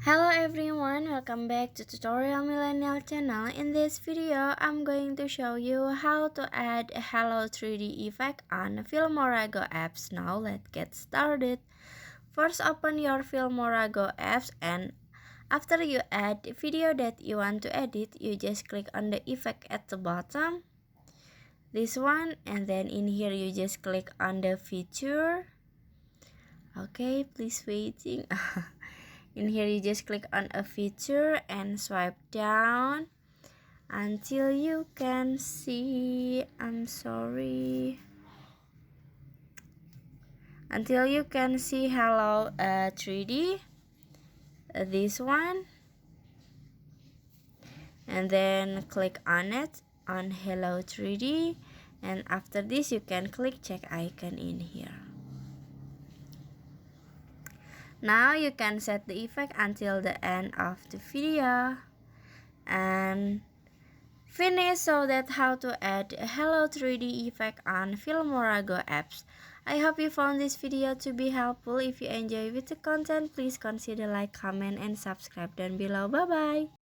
Hello everyone, welcome back to Tutorial Millennial channel. In this video, I'm going to show you how to add a Hello 3D effect on FilmoraGo apps. Now let's get started. First, open your FilmoraGo apps, and after you add the video that you want to edit, you just click on the effect at the bottom, this one, and then in here you just click on the feature. Okay, please waiting. In here you just click on a feature and swipe down until you can see, until you can see Hello 3D, this one, and then click on it, on Hello 3D, and after this you can click check icon in here. Now you can set the effect until the end of the video and finish. So that's how to add a Hello 3D effect on FilmoraGo apps. I hope you found this video to be helpful. If you enjoy with the content, please consider like, comment, and subscribe down below. Bye bye.